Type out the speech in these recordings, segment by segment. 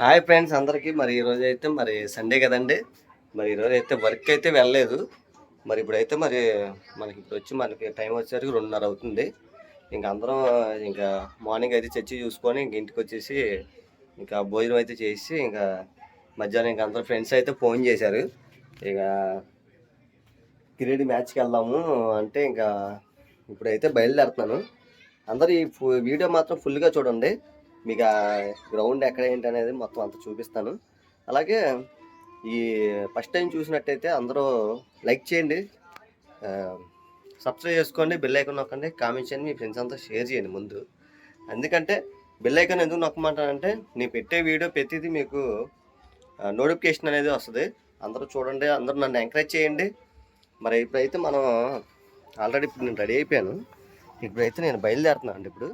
Hi friends అందరికీ. మరి ఈరోజు అయితే మరి సండే కదండి. మరి ఈరోజు అయితే వర్క్ అయితే వెళ్ళలేదు. మరి ఇప్పుడైతే మరి మనకి ఇప్పుడు వచ్చి మనకి టైం వచ్చేసరికి 2:30 అవుతుంది. ఇంకా అందరం ఇంకా మార్నింగ్ అయితే చర్చి చూసుకొని ఇంక ఇంటికి వచ్చేసి ఇంకా భోజనం అయితే చేసి ఇంకా మధ్యాహ్నం ఇంకా అందరూ ఫ్రెండ్స్ అయితే ఫోన్ చేశారు. ఇక క్రికెట్ మ్యాచ్కి వెళ్దాము అంటే ఇంకా ఇప్పుడైతే బయలుదేరుతున్నాను. అందరు ఈ వీడియో మాత్రం ఫుల్గా చూడండి. మీకు ఆ గ్రౌండ్ ఎక్కడ ఏంటి అనేది మొత్తం అంతా చూపిస్తాను. అలాగే ఈ ఫస్ట్ టైం చూసినట్టయితే అందరూ లైక్ చేయండి, సబ్స్క్రైబ్ చేసుకోండి, బెల్ ఐకాన్ నొక్కండి, కామెంట్ చేయండి, మీ ఫ్రెండ్స్ అంతా షేర్ చేయండి ముందు. ఎందుకంటే బెల్ ఐకాన్ ఎందుకు నొక్కమంటానంటే నేను పెట్టే వీడియో ప్రతిదీ మీకు నోటిఫికేషన్ అనేది వస్తుంది. అందరూ చూడండి, అందరూ నన్ను ఎంకరేజ్ చేయండి. మరి ఇప్పుడైతే మనం ఆల్రెడీ ఇప్పుడు నేను రెడీ అయిపోయాను. ఇప్పుడైతే నేను బయలుదేరుతున్నాను అండి. ఇప్పుడు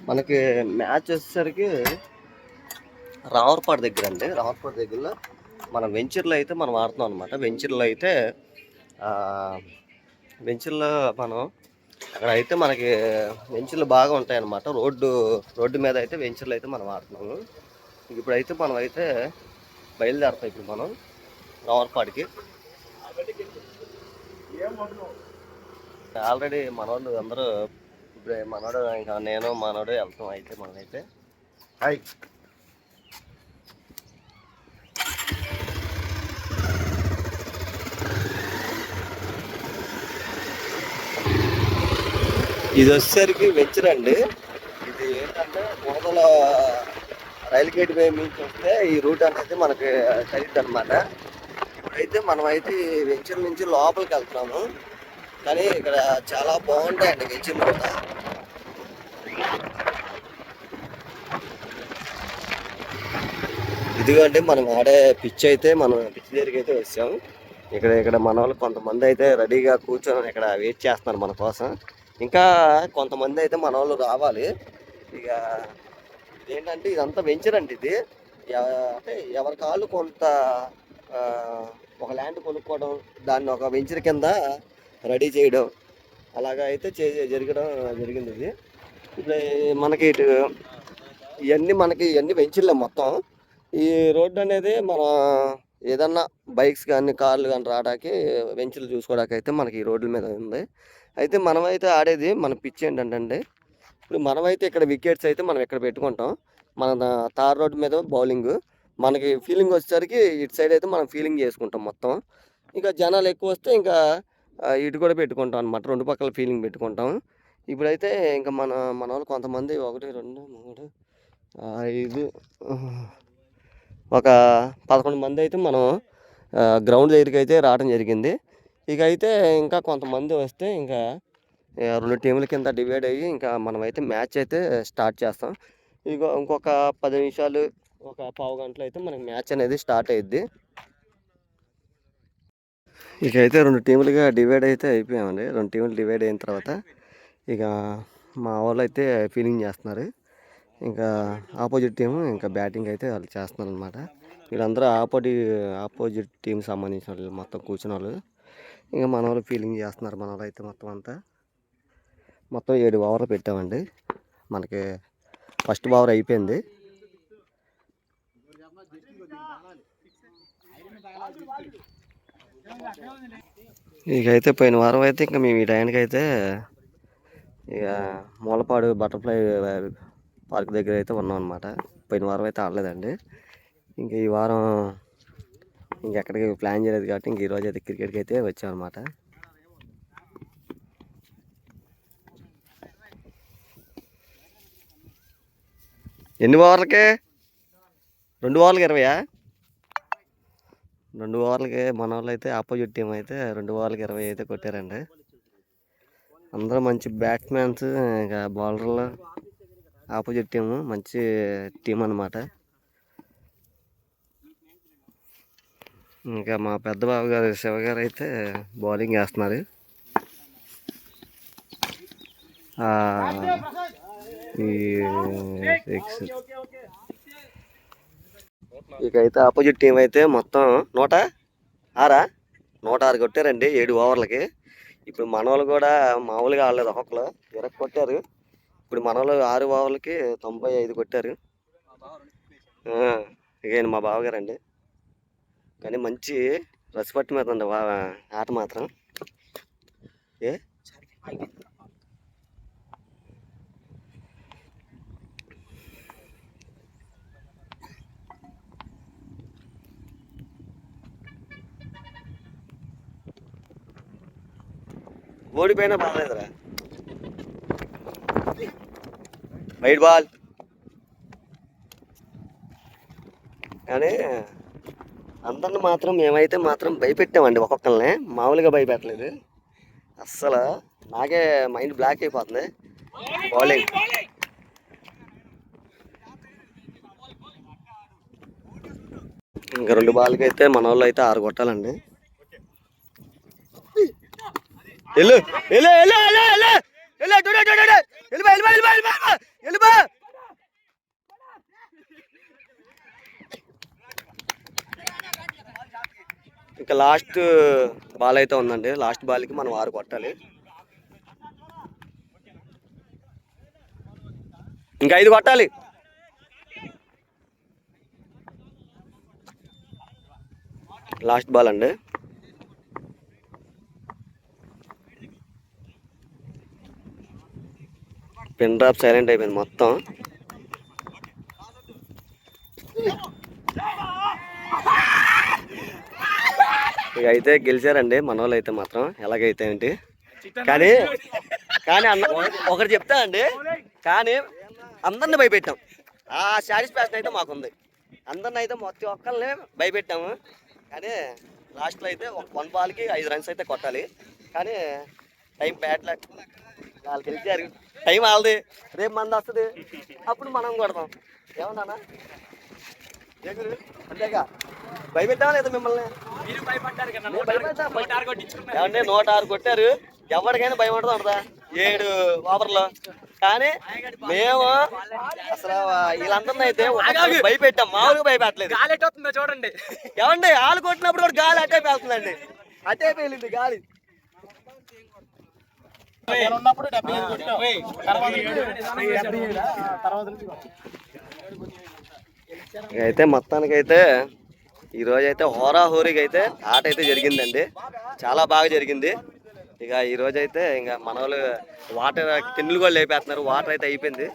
మనకి మ్యాచ్ వచ్చేసరికి రావర్పాడు దగ్గర అండి. రావర్పాడు దగ్గరలో మన వెంచర్లో అయితే మనం ఆడుతున్నాం అనమాట. వెంచర్లో అయితే వెంచర్లో మనం అక్కడ అయితే మనకి వెంచర్లు బాగా ఉంటాయన్నమాట. రోడ్డు మీద అయితే వెంచర్లు అయితే మనం ఆడుతున్నాము. ఇప్పుడైతే మనం అయితే బయలుదేరుతాం ఇప్పుడు మనం రావర్పాడికి. ఆల్రెడీ మనోళ్ళు అందరూ ఇప్పుడు మనోడు ఇంకా నేను మనోడు వెళ్తాం. అయితే మనమైతే హాయ్ ఇది వచ్చేసరికి వెంచర్ అండి. ఇది ఏంటంటే మొదల రైలు గేట్ వే నుంచి వస్తే ఈ రూట్ అనేది మనకి తెలియదు అనమాట. ఇప్పుడైతే మనమైతే వెంచర్ నుంచి లోపలికి వెళ్తున్నాము. కానీ ఇక్కడ చాలా బాగుంటాయండి వెంచర్లు కూడా. ఇదిగోండి మనం ఆడే పిచ్ అయితే మనం పిచ్ దగ్గరికి అయితే వచ్చాం. ఇక్కడ మన వాళ్ళు కొంతమంది అయితే రెడీగా కూర్చొని ఇక్కడ వెయిట్ చేస్తున్నారు మన కోసం. ఇంకా కొంతమంది అయితే మన వాళ్ళు రావాలి. ఇక ఇదేంటంటే ఇదంతా వెంచర్ అండి. ఇది అంటే ఎవరి కాళ్ళు కొంత ఒక ల్యాండ్ కొనుక్కోవడం, దాన్ని ఒక వెంచర్ కింద రెడీ చేయడం అలాగా అయితే జరిగింది. ఇది ఇప్పుడు మనకి ఇటు ఇవన్నీ వెంచర్లే మొత్తం. ఈ రోడ్డు అనేది మన ఏదన్నా బైక్స్ కానీ కార్లు కానీ రావడానికి వెంచర్లు చూసుకోవడానికి అయితే మనకి ఈ రోడ్ల మీద ఉంది. అయితే మనమైతే ఆడేది మన పిచ్ ఏంటంటే ఇప్పుడు మనమైతే ఇక్కడ వికెట్స్ అయితే మనం ఇక్కడ పెట్టుకుంటాం. మన తార్ రోడ్డు మీద బౌలింగ్ మనకి ఫీలింగ్ వచ్చేసరికి ఇటు సైడ్ అయితే మనం ఫీలింగ్ చేసుకుంటాం మొత్తం. ఇంకా జనాలు ఎక్కువ వస్తే ఇంకా ఇటు కూడా పెట్టుకుంటాం అనమాట. రెండు పక్కల ఫీలింగ్ పెట్టుకుంటాం. ఇప్పుడైతే ఇంకా మన వాళ్ళు కొంతమంది 1 2 3 5 ఒక 11 మంది అయితే మనం గ్రౌండ్ దగ్గరికి అయితే రావడం జరిగింది. ఇక అయితే ఇంకా కొంతమంది వస్తే ఇంకా 2 టీముల కింద డివైడ్ అయ్యి ఇంకా మనమైతే మ్యాచ్ అయితే స్టార్ట్ చేస్తాం. ఇంకొక 10 నిమిషాలు, ఒక పావు గంటలో అయితే మనకి మ్యాచ్ అనేది స్టార్ట్ అయ్యిద్ది. ఇక అయితే 2 టీములుగా డివైడ్ అయితే అయిపోయామండి. 2 టీములు డివైడ్ అయిన తర్వాత ఇక మా వాళ్ళు అయితే ఫీలింగ్ చేస్తున్నారు. ఇంకా ఆపోజిట్ టీము ఇంకా బ్యాటింగ్ అయితే వాళ్ళు చేస్తున్నారు అనమాట. వీళ్ళందరూ ఆపోజిట్ టీం సంబంధించిన వాళ్ళు మొత్తం కూర్చున్న వాళ్ళు. ఇంకా మన వాళ్ళు ఫీలింగ్ చేస్తున్నారు. మన వాళ్ళు అయితే మొత్తం 7 ఓవర్లు పెట్టామండి. మనకి ఫస్ట్ ఓవర్ అయిపోయింది. ఇక అయితే పోయిన వారం అయితే ఇంకా మేము ఈ టైంకి అయితే ఇక మూలపాడు బటర్ఫ్లై పార్క్ దగ్గర అయితే ఉన్నాం అనమాట. పోయిన వారం అయితే ఆడలేదండి. ఇంకా ఈ వారం ఇంకెక్కడికి ప్లాన్ చేయలేదు కాబట్టి ఇంక ఈరోజు అయితే క్రికెట్కి అయితే వచ్చామన్నమాట. ఎన్ని ఓవర్లకి? 2 ఓవర్లకి 20? 2 ఓవర్లకి మన వాళ్ళు అయితే ఆపోజిట్ టీం అయితే 2 ఓవర్లకి 20 అయితే కొట్టారండి. అందరూ మంచి బ్యాట్స్మెన్స్, ఇంకా బౌలర్లు. ఆపోజిట్ టీము మంచి టీం అన్నమాట. ఇంకా మా పెద్ద బాబు గారు శివ గారు అయితే బౌలింగ్ వేస్తున్నారు. ఇక అయితే ఆపోజిట్ టీం అయితే మొత్తం 106 కొట్టారండి 7 ఓవర్లకి. ఇప్పుడు మన వాళ్ళు కూడా మామూలుగా ఆడలేదు, ఒక్కొక్కరు 20 కొట్టారు. ఇప్పుడు మన వాళ్ళు 6 ఓవర్లకి 95 కొట్టారు. ఇక మా బావగారండి. కానీ మంచి రసిపట్టు మీద ఉంది ఆట మాత్రం. ఏ ఓడిపోయినా బాగాలేదురా. వైట్ బాల్ కానీ అందరిని మాత్రం మేమైతే మాత్రం భయపెట్టామండి. ఒక్కొక్కరిని మామూలుగా భయపెట్టలేదు అస్సలు. నాకే మైండ్ బ్లాక్ అయిపోతుంది బౌలింగ్. ఇంకా 2 బాల్కి అయితే మన వాళ్ళు అయితే 6 కొట్టాలండి. వెళ్ళు వెళ్ళు వెళ్ళు వెళ్ళు. ఇంకా లాస్ట్ బాల్ అయితే ఉందండి. లాస్ట్ బాల్కి మనం 6 కొట్టాలి. ఇంకా 5 కొట్టాలి. లాస్ట్ బాల్ అండి. పిన్ డ్రాప్ సైలెంట్ అయిపోయింది మొత్తం. ఇక అయితే గెలిచారండి మన వాళ్ళు అయితే మాత్రం. ఎలాగైతే ఏంటి కానీ కానీ ఒకటి చెప్తా అండి, కానీ అందరిని భయపెట్టాం. ఆ సాటిస్ఫాక్షన్ అయితే మాకుంది. అందరిని అయితే మొత్తం ఒక్కరిని భయపెట్టాము. కానీ లాస్ట్లో అయితే 1 బాల్కి 5 రన్స్ అయితే కొట్టాలి. కానీ టైం బ్యాడ్ లక్, వాళ్ళు గెలిచారు. టైం వాళ్ళది, రేపు మంది వస్తుంది, అప్పుడు మనం కొడతాం. ఏమన్నా అంతేగా. భయపెట్టావా లేదా మిమ్మల్ని? ఏమంటే 106 కొట్టారు. ఎవరికైనా భయం ఉంటుందా ఉంటుందా 7 ఓవర్లో? కానీ మేము అసలు వీళ్ళందరినీ అయితే భయపెట్టాం, మామూలుగా భయపెట్టలేదు. చూడండి ఏమండి వాళ్ళు కొట్టినప్పుడు కూడా గాలి అట్టే పేలుతుందండి. అట్టే పేలింది గాలి. అయితే మొత్తానికైతే ఈరోజు అయితే హోరాహోరీగా అయితే ఆట అయితే జరిగిందండి. చాలా బాగా జరిగింది. ఇక ఈరోజు అయితే ఇంకా మన వాళ్ళు వాటర్ కిందులు కూడా లేపేస్తున్నారు. వాటర్ అయితే అయిపోయింది.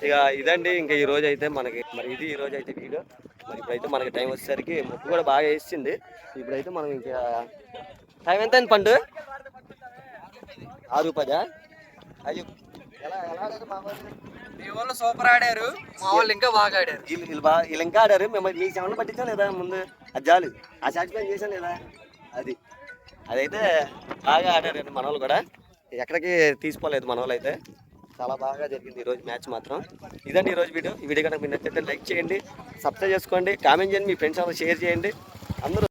ఇక ఇదండి ఇంకా ఈరోజు అయితే మనకి మరి ఇది ఈరోజు అయితే వీడియో. మరి ఇప్పుడైతే మనకి టైం వచ్చేసరికి ముప్పు కూడా బాగా వేసింది. ఇప్పుడైతే మనం ఇంకా టైం ఎంత అయింది పండు? 6:10. అయ్యో ఎలా ఆడారు మా వాళ్ళు? సూపర్ ఆడారు. మా వాళ్ళు ఇంకా బాగా ఆడారు. వీళ్ళు ఇంకా ఆడారు. మేము మీ సెవెన్లు పట్టించాం లేదా ముందు? అది చాలు. ఆ సాటిస్ఫై చేసాం లేదా? అదైతే బాగా ఆడారండి మన వాళ్ళు కూడా. ఎక్కడికి తీసుకోలేదు మన వాళ్ళు అయితే. చాలా బాగా జరిగింది ఈరోజు మ్యాచ్ మాత్రం. ఇదండి ఈరోజు వీడియో. ఈ వీడియో కనుక మీరు నచ్చితే లైక్ చేయండి, సబ్స్క్రైబ్ చేసుకోండి, కామెంట్ చేయండి, మీ ఫ్రెండ్స్ అందరూ షేర్ చేయండి. అందరూ